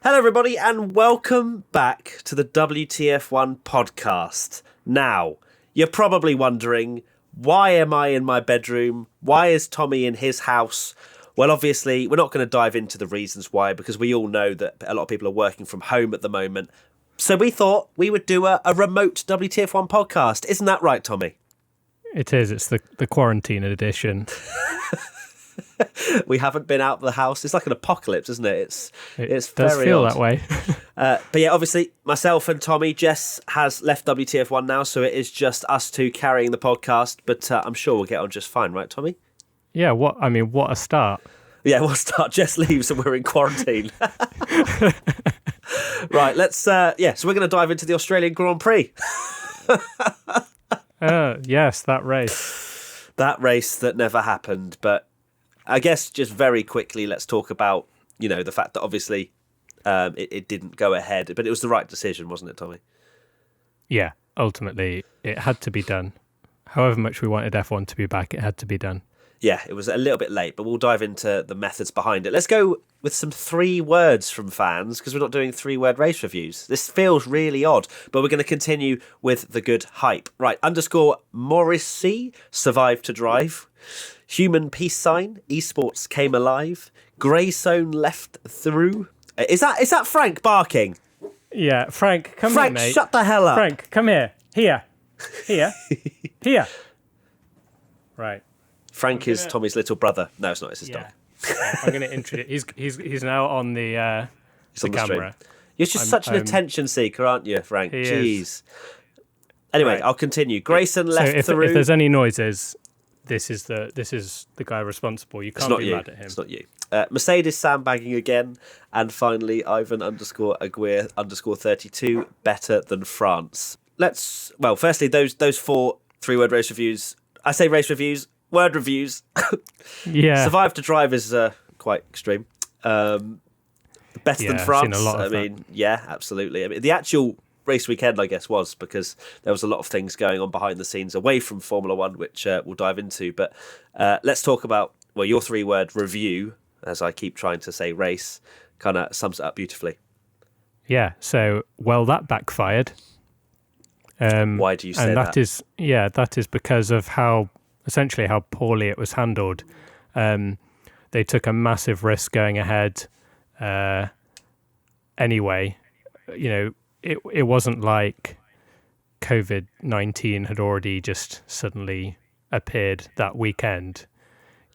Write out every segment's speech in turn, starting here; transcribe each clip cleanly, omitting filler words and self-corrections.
Hello, everybody, and welcome back to the WTF1 podcast. Now, you're probably wondering, why am I in my bedroom? Why is Tommy in his house? Well, obviously, we're not going to dive into the reasons why, because we all know that a lot of people are working from home at the moment. So we thought we would do a remote WTF1 podcast. Isn't that right, Tommy? It is. It's the quarantine edition. We haven't been out of the house. It's like an apocalypse, isn't it? It does very feel odd. That way. But yeah, obviously, myself and Tommy, Jess has left WTF1 now, so it is just us two carrying the podcast. But I'm sure we'll get on just fine, right, Tommy? Yeah. What a start. Yeah, we'll start. Jess leaves and we're in quarantine. Right. So we're going to dive into the Australian Grand Prix. Yes, that race. That race that never happened, but. I guess just very quickly, let's talk about, the fact that obviously it didn't go ahead, but it was the right decision, wasn't it, Tommy? Yeah, ultimately, it had to be done. However much we wanted F1 to be back, it had to be done. Yeah, it was a little bit late, but we'll dive into the methods behind it. Let's go with some 3 words from fans, because we're not doing 3-word race reviews. This feels really odd, but we're going to continue with the good hype. Right, _Morrissey, survived to drive. Human peace sign, esports came alive. Grey zone left through. Is that Frank barking? Yeah, Frank, come Frank, here, mate. Shut the hell up. Frank, come here. Here. Right. Frank is Tommy's little brother. No, it's not. It's his dog. I'm going to introduce. He's now on the camera. Stream. You're just such an attention seeker, aren't you, Frank? He Jeez. is. Anyway, Right. I'll continue. Grayson left through. If there's any noises, this is the guy responsible. You can't be mad at him. It's not you. Mercedes sandbagging again, and finally Ivan _Aguirre _32 better than France. Firstly, those 4 3-word race reviews. I say race reviews, word reviews. Yeah. Survive to drive is quite extreme. Better than France. Seen a lot of that. Yeah, absolutely. I mean, the actual race weekend, I guess, was because there was a lot of things going on behind the scenes away from Formula One, which we'll dive into. But let's talk about, your 3-word review, as I keep trying to say race, kind of sums it up beautifully. Yeah, so, that backfired. Why do you say that? That is because of how poorly it was handled. They took a massive risk going ahead anyway. It wasn't like COVID-19 had already just suddenly appeared that weekend.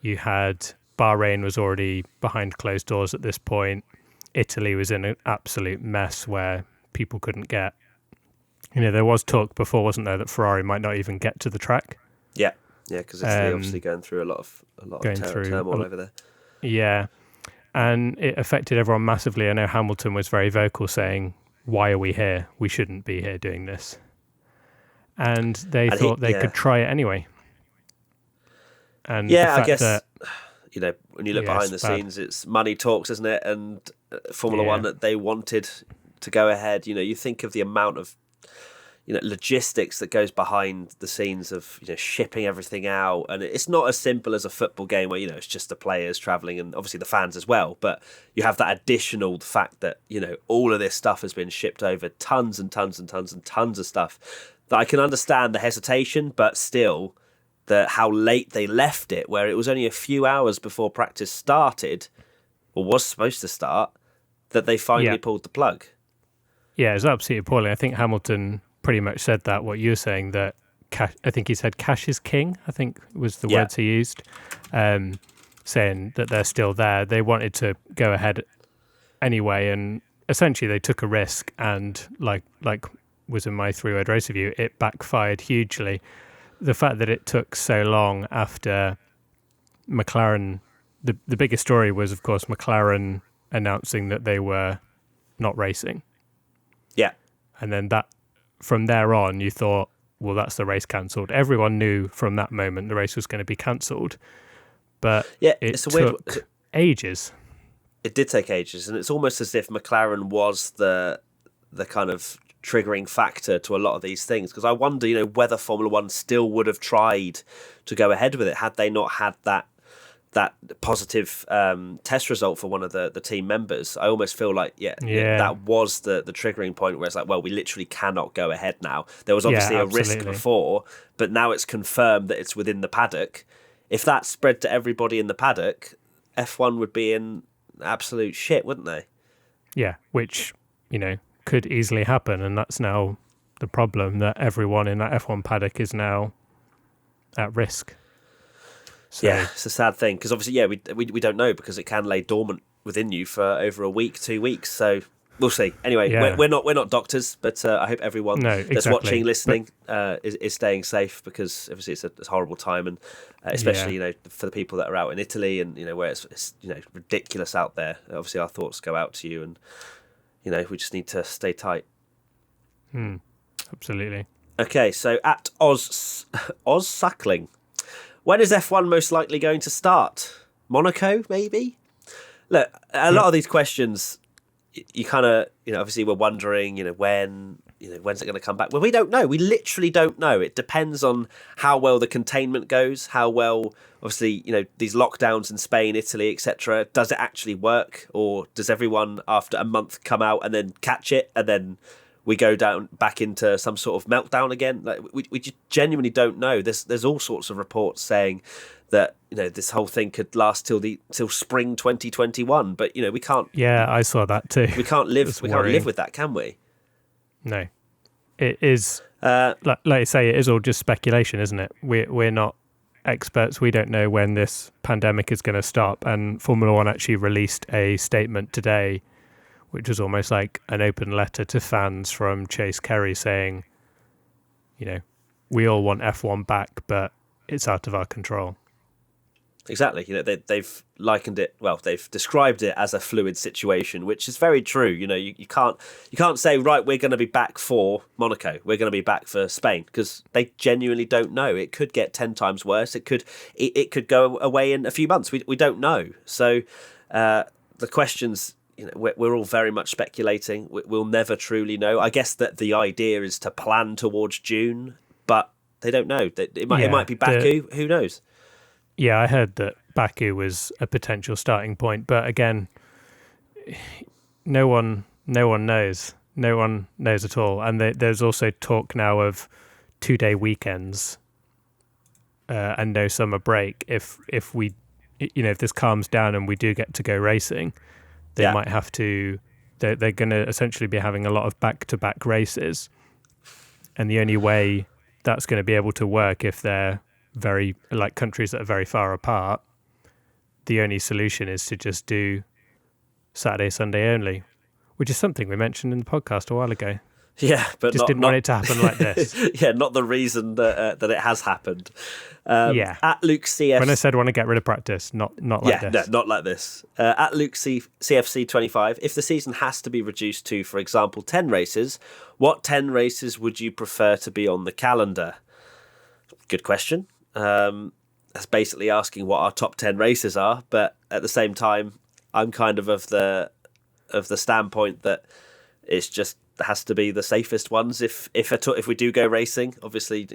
You had Bahrain was already behind closed doors at this point. Italy was in an absolute mess where people couldn't get. There was talk before, wasn't there, that Ferrari might not even get to the track. Yeah, because Italy obviously going through a lot of turmoil over there. Yeah, and it affected everyone massively. I know Hamilton was very vocal saying, "Why are we here? We shouldn't be here doing this." And they thought they could try it anyway. And I guess when you look behind the scenes, it's money talks, isn't it? And Formula One, that they wanted to go ahead. You think of the amount of logistics that goes behind the scenes of shipping everything out, and it's not as simple as a football game where it's just the players traveling and obviously the fans as well, but you have that additional fact that all of this stuff has been shipped over, tons and tons and tons and tons of stuff, that I can understand the hesitation, but still how late they left it, where it was only a few hours before practice started or was supposed to start, that they finally pulled the plug. Yeah, it's absolutely appalling. I think Hamilton pretty much said that, what you're saying, that I think he said cash is king, I think was the words he used, saying that they're still there. They wanted to go ahead anyway, and essentially they took a risk, and like was in my 3-word race review, it backfired hugely. The fact that it took so long after McLaren, the biggest story was, of course, McLaren announcing that they were not racing. Yeah. And then from there on, you thought, well, that's the race cancelled. Everyone knew from that moment the race was going to be cancelled. But it took ages. It did take ages, and it's almost as if McLaren was the kind of triggering factor to a lot of these things, because I wonder, whether Formula One still would have tried to go ahead with it had they not had that that positive test result for one of the team members, I almost feel like that was the triggering point where it's like, well, we literally cannot go ahead now. There was obviously a risk before, but now it's confirmed that it's within the paddock. If that spread to everybody in the paddock, F1 would be in absolute shit, wouldn't they? Yeah, which, could easily happen, and that's now the problem, that everyone in that F1 paddock is now at risk. So, yeah, it's a sad thing because obviously, we don't know, because it can lay dormant within you for over a week, 2 weeks. So we'll see. Anyway, we're not doctors, but I hope everyone that's watching, listening, is staying safe, because obviously it's a horrible time, and especially for the people that are out in Italy and where it's ridiculous out there. Obviously, our thoughts go out to you, and we just need to stay tight. Absolutely. Okay, so at Oz Suckling. When is F1 most likely going to start? Monaco, maybe? Look, a lot of these questions, you kind of, obviously we're wondering, when's it going to come back? Well, we don't know. We literally don't know. It depends on how well the containment goes, how well, obviously, these lockdowns in Spain, Italy, etc. Does it actually work? Or does everyone after a month come out and then catch it, and then we go down back into some sort of meltdown again? Like, we just genuinely don't know. There's all sorts of reports saying that this whole thing could last till spring 2021, but we can't. Yeah, I saw that too. We can't live. Can't live with that, can we? No, it is. Like you say, it is all just speculation, isn't it? We're not experts. We don't know when this pandemic is going to stop. And Formula One actually released a statement today, which was almost like an open letter to fans from Chase Carey saying, we all want F1 back, but it's out of our control. Exactly. They've likened it. Well, they've described it as a fluid situation, which is very true. You can't say, right, we're going to be back for Monaco, we're going to be back for Spain, because they genuinely don't know. It could get 10 times worse. It could go away in a few months. We don't know. So the questions, we're all very much speculating. We'll never truly know. I guess that the idea is to plan towards June, but they don't know. It might be Baku. Who knows? Yeah, I heard that Baku was a potential starting point, but again, no one knows. No one knows at all. And there's also talk now of 2-day weekends and no summer break. If this calms down and we do get to go racing, they might have to. They're going to essentially be having a lot of back-to-back races, and the only way that's going to be able to work, if they're very, like, countries that are very far apart, the only solution is to just do Saturday, Sunday only, which is something we mentioned in the podcast a while ago. Yeah, but didn't want it to happen like this. Yeah, not the reason that it has happened. At Luke CF, when I said want to get rid of practice, not like this. No, not like this. At Luke CFC 25, if the season has to be reduced to, for example, 10 races, what 10 races would you prefer to be on the calendar? Good question. That's basically asking what our top 10 races are, but at the same time, I'm kind of the standpoint that it's just has to be the safest ones. If we do go racing, obviously,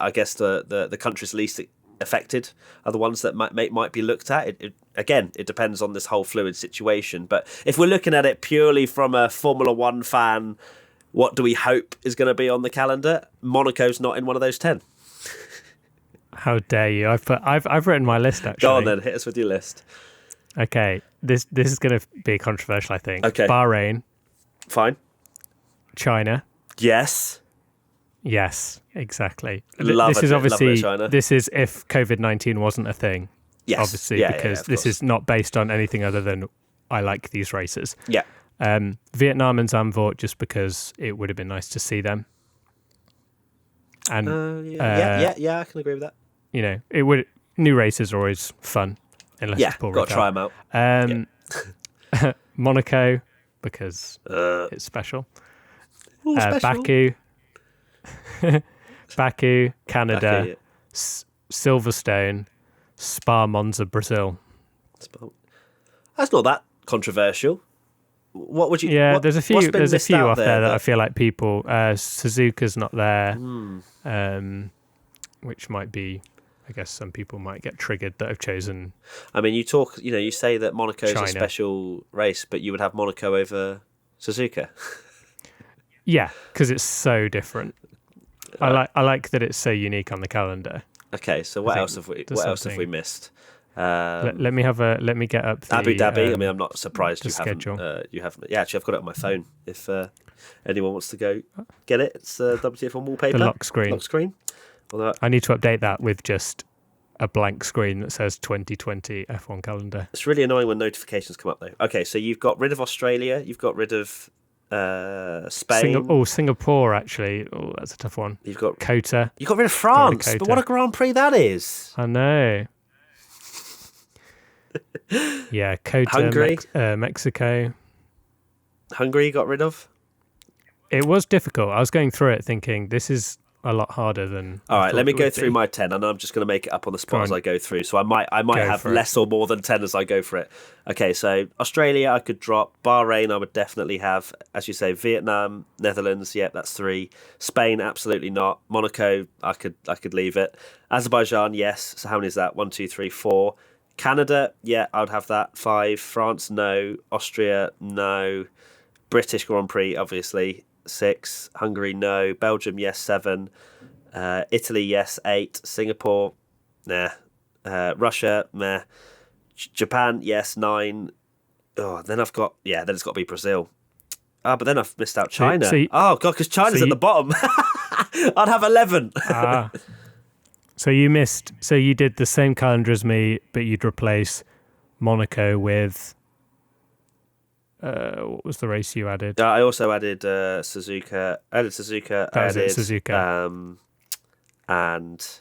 I guess the countries least affected are the ones that might be looked at. It depends on this whole fluid situation. But if we're looking at it purely from a Formula One fan, what do we hope is going to be on the calendar? Monaco's not in one of those 10. How dare you? I've written my list, actually. Go on then, hit us with your list. Okay, this is going to be controversial, I think. Okay. Bahrain. Fine. China. Yes, exactly. Love China. This is if COVID-19 wasn't a thing. Yes. Obviously, because this is not based on anything other than I like these races. Yeah. Vietnam and Zandvoort, just because it would have been nice to see them. And I can agree with that. It would. New races are always fun, unless it's Paul Ricard. Got to try them out. Monaco, because it's special. Ooh, special. Baku, Canada, Silverstone, Spa, Monza, Brazil. That's not that controversial. What would you? Yeah, there's a few off there that I feel like people. Suzuka's not there, which might be I guess some people might get triggered that have chosen. I mean, you say that Monaco's a special race, but you would have Monaco over Suzuka. Yeah, because it's so different. I like that it's so unique on the calendar. Okay, so what else have we missed? Let me get up the Abu Dhabi. I mean, I'm not surprised you schedule. haven't. Yeah, actually, I've got it on my phone. If anyone wants to go get it, it's WTF1 wallpaper. The lock screen. Although I need to update that with just a blank screen that says 2020 F1 calendar. It's really annoying when notifications come up, though. Okay, so you've got rid of Australia. You've got rid of Spain. Singapore, actually. Oh, that's a tough one. You've got COTA. You got rid of France, but what a Grand Prix that is. I know. Yeah, COTA, Hungary, Mexico. Hungary you got rid of? It was difficult. I was going through it thinking, this is a lot harder than... All right, let me go through my 10, and I'm just going to make it up on the spot as I go through. So I might have less or more than 10 as I go for it. Okay, so Australia I could drop. Bahrain I would definitely have. As you say, Vietnam, Netherlands, yep, that's 3. Spain, absolutely not. Monaco, I could leave it. Azerbaijan, yes. So how many is that? 1, 2, 3, 4. Canada, yeah, I would have that. 5. France, no. Austria, no. British Grand Prix, obviously. 6. Hungary, no. Belgium, yes. 7. Italy, yes. 8. Singapore, nah. Russia, meh. Japan, yes. 9. Oh, then it's got to be Brazil. But then I've missed out China. Because China's at the bottom. I'd have 11. So you did the same calendar as me, but you'd replace Monaco with... what was the race you added? I also added Suzuka. Suzuka. And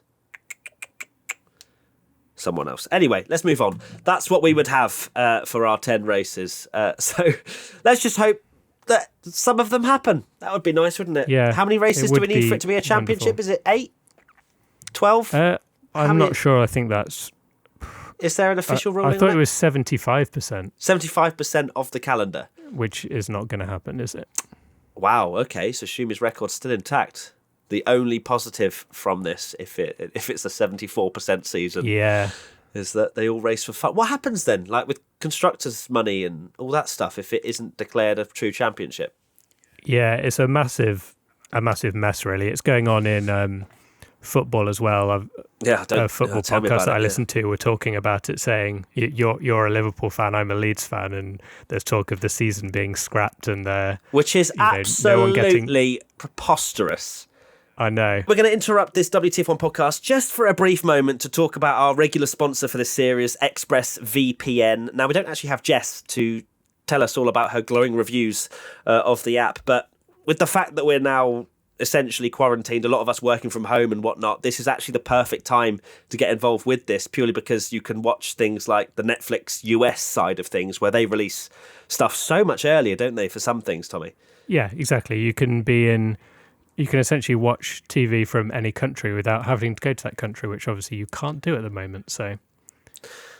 someone else. Anyway, let's move on. That's what we would have for our 10 races. So let's just hope that some of them happen. That would be nice, wouldn't it? Yeah. How many races do we need for it to be a championship? Wonderful. Is it 8? 12? I'm not sure. I think that's... Is there an official ruling? I thought it was 75%. 75% of the calendar. Which is not going to happen, is it? Wow, okay. So Schumacher's record's still intact. The only positive from this, if it's a 74% season, is that they all race for fun. What happens then, like with constructors' money and all that stuff, if it isn't declared a true championship? Yeah, it's a massive mess, really. It's going on in football as well. A football podcast that I listened to were talking about it, saying you're a Liverpool fan, I'm a Leeds fan, and there's talk of the season being scrapped, and which is absolutely preposterous. I know. We're going to interrupt this WTF1 podcast just for a brief moment to talk about our regular sponsor for this series, ExpressVPN. Now, we don't actually have Jess to tell us all about her glowing reviews of the app, but with the fact that we're now essentially quarantined, a lot of us working from home and whatnot, this is actually the perfect time to get involved with this, purely because you can watch things like the Netflix US side of things, where they release stuff so much earlier, don't they, for some things, Tommy? Yeah, exactly. You can essentially watch TV from any country without having to go to that country, which obviously you can't do at the moment. So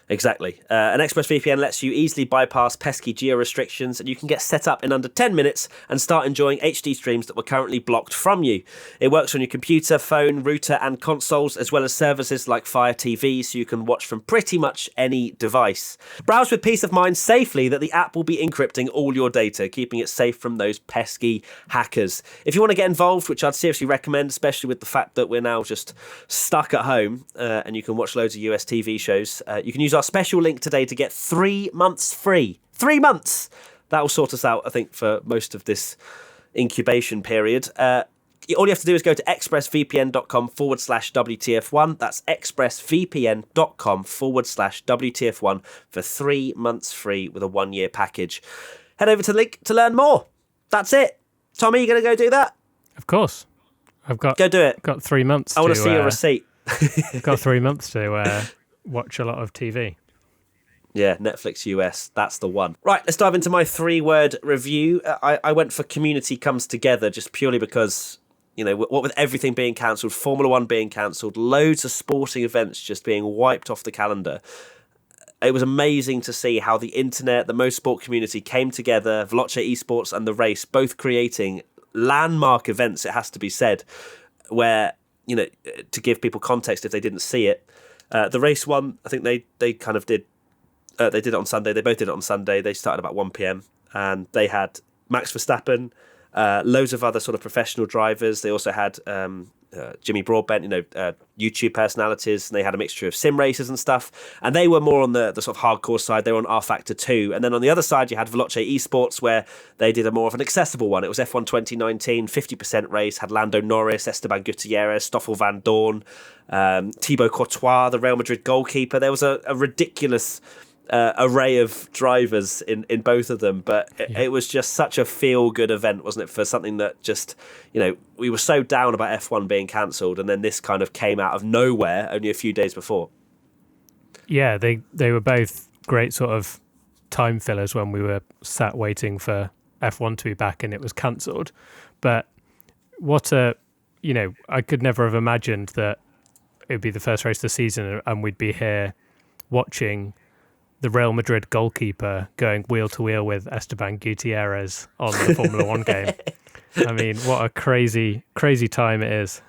Exactly. An ExpressVPN lets you easily bypass pesky geo-restrictions, and you can get set up in under 10 minutes and start enjoying HD streams that were currently blocked from you. It works on your computer, phone, router and consoles, as well as services like Fire TV, so you can watch from pretty much any device. Browse with peace of mind safely that the app will be encrypting all your data, keeping it safe from those pesky hackers. If you want to get involved, which I'd seriously recommend, especially with the fact that we're now just stuck at home and you can watch loads of US TV shows, you can use our special link today to get 3 months free. 3 months! That will sort us out, I think, for most of this incubation period. All you have to do is go to expressvpn.com/WTF1. That's expressvpn.com/WTF1 for 3 months free with a 1-year package. Head over to the link to learn more. That's it. Tommy, you going to go do that? Of course. Go do it. Got 3 months I want to see your receipt. Got 3 months to watch a lot of TV. Yeah, Netflix US, that's the one. Right, let's dive into my 3-word review. I went for Community Comes Together just purely because, you know, what with everything being cancelled, Formula 1 being cancelled, loads of sporting events just being wiped off the calendar. It was amazing to see how the internet, the motorsport community came together, Veloce Esports and the race, both creating landmark events, it has to be said, where to give people context if they didn't see it, the race one, I think they kind of did. They did it on Sunday. They both did it on Sunday. They started about 1 p.m. and they had Max Verstappen, loads of other sort of professional drivers. They also had Jimmy Broadbent, YouTube personalities, and they had a mixture of sim racers and stuff. And they were more on the sort of hardcore side. They were on R Factor 2. And then on the other side, you had Veloce Esports, where they did a more of an accessible one. It was F1 2019, 50% race, had Lando Norris, Esteban Gutierrez, Stoffel Van Dorn, Thibaut Courtois, the Real Madrid goalkeeper. There was a ridiculous array of drivers in both of them, but it was just such a feel-good event, wasn't it, for something that just, we were so down about F1 being cancelled, and then this kind of came out of nowhere only a few days before. Yeah, they were both great sort of time fillers when we were sat waiting for F1 to be back and it was cancelled. But I could never have imagined that it would be the first race of the season and we'd be here watching the Real Madrid goalkeeper going wheel to wheel with Esteban Gutierrez on the Formula One game. I mean, what a crazy, crazy time it is.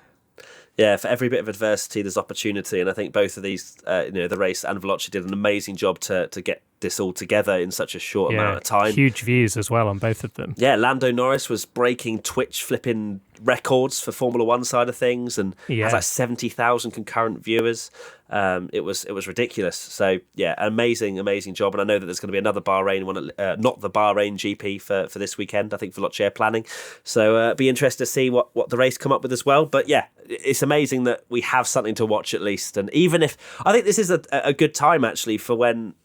Yeah, for every bit of adversity, there's opportunity. And I think both of these, the race and Veloce did an amazing job to get this all together in such a short amount of time. Huge views as well on both of them. Yeah, Lando Norris was breaking Twitch flipping records for Formula One side of things, and has like 70,000 concurrent viewers. It was ridiculous. So yeah, amazing job. And I know that there's going to be another Bahrain one, not the Bahrain GP for this weekend. I think Veloce are planning. So be interested to see what the race come up with as well. But yeah, it's amazing that we have something to watch at least. And even if I think this is a good time actually for when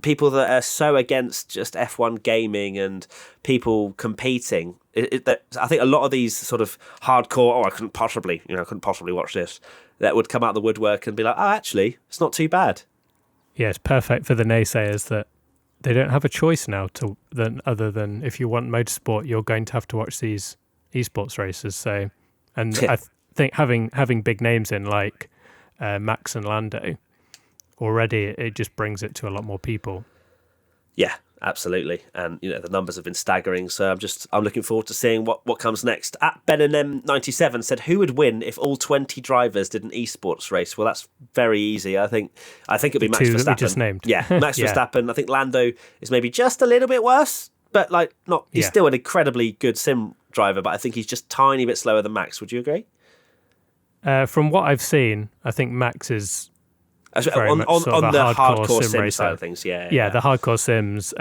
people that are so against just F1 gaming and people competing, I think a lot of these sort of hardcore, I couldn't possibly watch this, that would come out of the woodwork and be like, oh, actually, it's not too bad. Yeah, it's perfect for the naysayers that they don't have a choice now other than if you want motorsport, you're going to have to watch these esports races. So, and I think having big names in like Max and Lando, already it just brings it to a lot more people. Yeah, absolutely. And the numbers have been staggering, so I'm looking forward to seeing what comes next. At BenNM97 said, who would win if all 20 drivers did an esports race? Well, that's very easy. I think it'd be Max Verstappen. That we just named. Yeah, Max Verstappen. I think Lando is maybe just a little bit worse, but he's still an incredibly good sim driver, but I think he's just tiny bit slower than Max. Would you agree? From what I've seen, I think Max is on the hardcore sim side of things, the hardcore sims.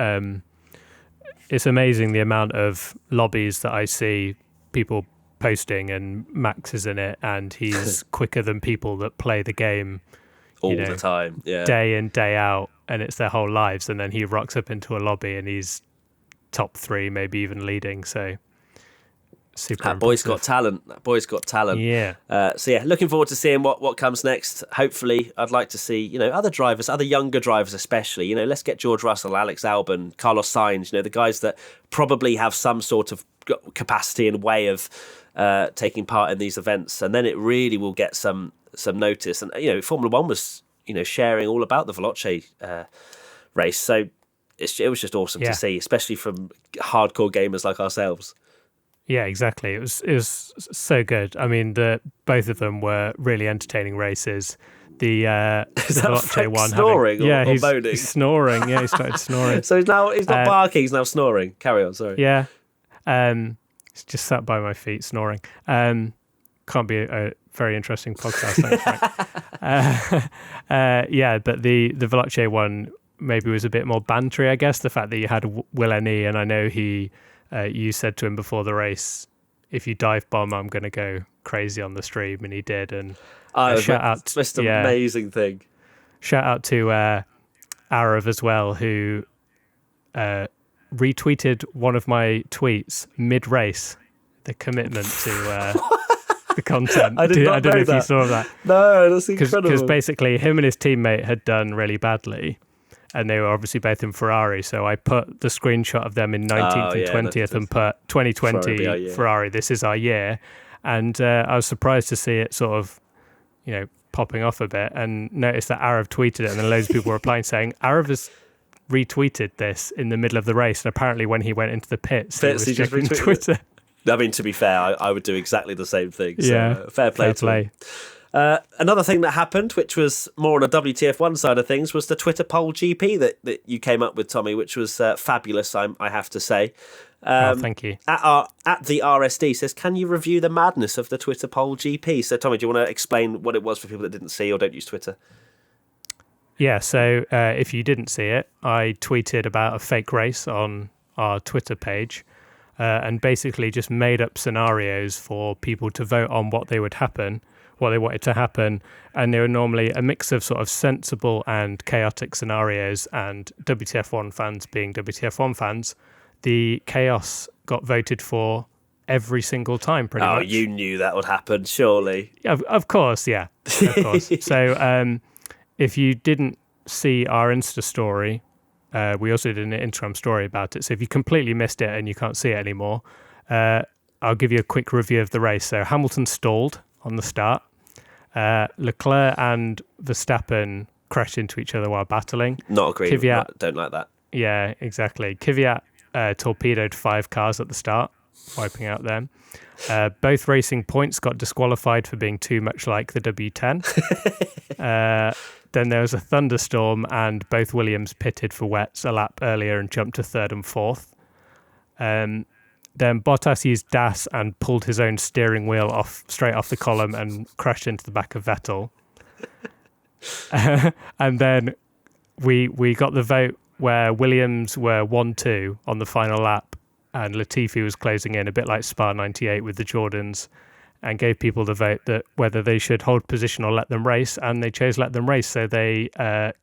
It's amazing the amount of lobbies that I see people posting, and Max is in it, and he's quicker than people that play the game all the time, day in, day out, and it's their whole lives. And then he rocks up into a lobby and he's top 3, maybe even leading. So super. That boy's got talent. Yeah. Looking forward to seeing what comes next. Hopefully, I'd like to see other drivers, other younger drivers especially. Let's get George Russell, Alex Albon, Carlos Sainz. The guys that probably have some sort of capacity and way of taking part in these events, and then it really will get some notice. And Formula One was sharing all about the Veloce race, so it was just awesome to see, especially from hardcore gamers like ourselves. Yeah, exactly. It was so good. I mean, both of them were really entertaining races. The Veloce one snoring or moaning? He's snoring. Yeah, he started snoring. So he's not barking. He's now snoring. Carry on. Sorry. Yeah, he's just sat by my feet snoring. Can't be a very interesting podcast. Thanks, Frank. But the Veloce one maybe was a bit more bantery, I guess. The fact that you had Will N.E. and I know you said to him before the race, if you dive bomb, I'm going to go crazy on the stream, and he did. And shout out, most amazing thing. Shout out to Arav as well, who retweeted one of my tweets mid-race. The commitment to the content. I don't know if you saw that. No, that's incredible. Because basically, him and his teammate had done really badly. And they were obviously both in Ferrari. So I put the screenshot of them in 19th and 20th and put 2020 Ferrari, this is our year. And I was surprised to see it sort of, popping off a bit, and noticed that Arav tweeted it, and then loads of people were replying saying, Arav has retweeted this in the middle of the race. And apparently when he went into the pits he was checking Twitter. I mean, to be fair, I would do exactly the same thing. So, Yeah, fair play to him. Another thing that happened, which was more on a WTF1 side of things, was the Twitter poll GP that you came up with, Tommy, which was fabulous, I have to say. Thank you. At the RSD says, can you review the madness of the Twitter poll GP? So, Tommy, do you want to explain what it was for people that didn't see or don't use Twitter? Yeah, so if you didn't see it, I tweeted about a fake race on our Twitter page and basically just made up scenarios for people to vote on what they wanted to happen. And they were normally a mix of sort of sensible and chaotic scenarios, and WTF1 fans being WTF1 fans, the chaos got voted for every single time, pretty much. Oh, you knew that would happen, surely. Yeah, of course, yeah. Of course. So if you didn't see our Insta story, we also did an Instagram story about it. So if you completely missed it and you can't see it anymore, I'll give you a quick review of the race. So Hamilton stalled on the start. Leclerc and Verstappen crashed into each other while battling. Not agreed. Don't like that. Yeah, exactly. Kvyat torpedoed 5 cars at the start, wiping out them. Both racing points got disqualified for being too much like the W10. Then there was a thunderstorm and both Williams pitted for wets a lap earlier and jumped to 3rd and 4th. Then Bottas used DAS and pulled his own steering wheel straight off the column and crashed into the back of Vettel. And then we got the vote where Williams were 1-2 on the final lap and Latifi was closing in, a bit like Spa 98 with the Jordans, and gave people the vote that whether they should hold position or let them race, and they chose let them race, so they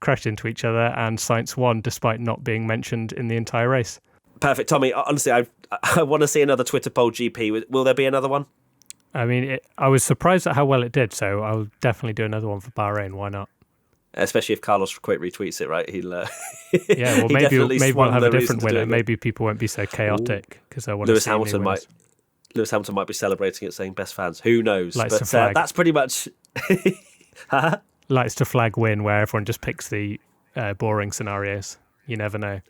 crashed into each other and Sainz won despite not being mentioned in the entire race. Perfect. Tommy, honestly, I want to see another Twitter poll GP. Will there be another one? I mean, I was surprised at how well it did, so I'll definitely do another one for Bahrain. Why not? Especially if Carlos quick retweets it, right? He'll. Yeah, well, maybe we'll have a different winner. Maybe people won't be so chaotic because I want to see Hamilton might. Lewis Hamilton might be celebrating it, saying best fans. Who knows? Likes to flag. That's pretty much. Likes to flag win where everyone just picks the boring scenarios. You never know.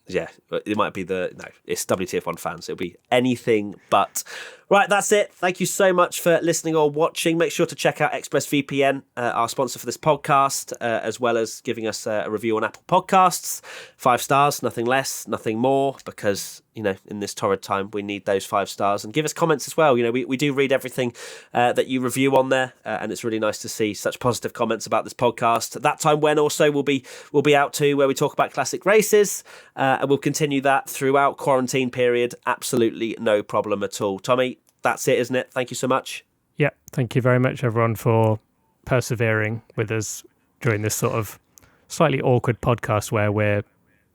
Yeah, it might be it's WTF1 fans. It'll be anything but. Right, that's it. Thank you so much for listening or watching. Make sure to check out ExpressVPN, our sponsor for this podcast, as well as giving us a review on Apple Podcasts. 5 stars, nothing less, nothing more, because, in this torrid time, we need those 5 stars. And give us comments as well. We do read everything that you review on there, and it's really nice to see such positive comments about this podcast. That time when also we'll be out too, where we talk about classic races, and we'll continue that throughout quarantine period. Absolutely no problem at all. Tommy, that's it, isn't it? Thank you so much. Yeah, thank you very much, everyone, for persevering with us during this sort of slightly awkward podcast where we're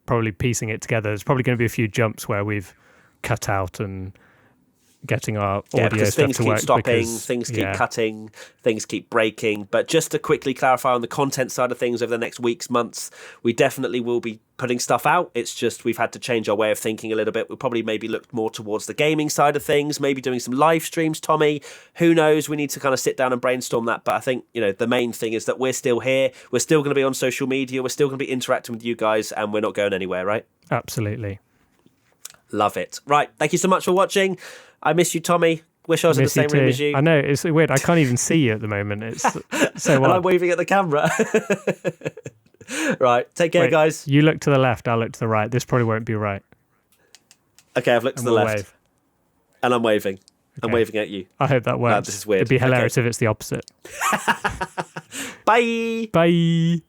probably piecing it together. There's probably going to be a few jumps where we've cut out and getting our audio stuff to work. Things keep stopping, things keep cutting, things keep breaking. But just to quickly clarify on the content side of things over the next weeks, months, we definitely will be putting stuff out. It's just we've had to change our way of thinking a little bit. We'll probably maybe look more towards the gaming side of things, maybe doing some live streams, Tommy. Who knows? We need to kind of sit down and brainstorm that. But I think, the main thing is that we're still here. We're still going to be on social media. We're still going to be interacting with you guys, and we're not going anywhere, right? Absolutely. Love it. Right. Thank you so much for watching. I miss you, Tommy. Wish I was in the same room as you. I know, it's weird. I can't even see you at the moment. It's so and I'm waving at the camera. Right. Take care, guys. You look to the left, I'll look to the right. This probably won't be right. Okay, I've looked to the left. Wave. And I'm waving. Okay. I'm waving at you. I hope that works. This is weird. It'd be hilarious if it's the opposite. Bye. Bye.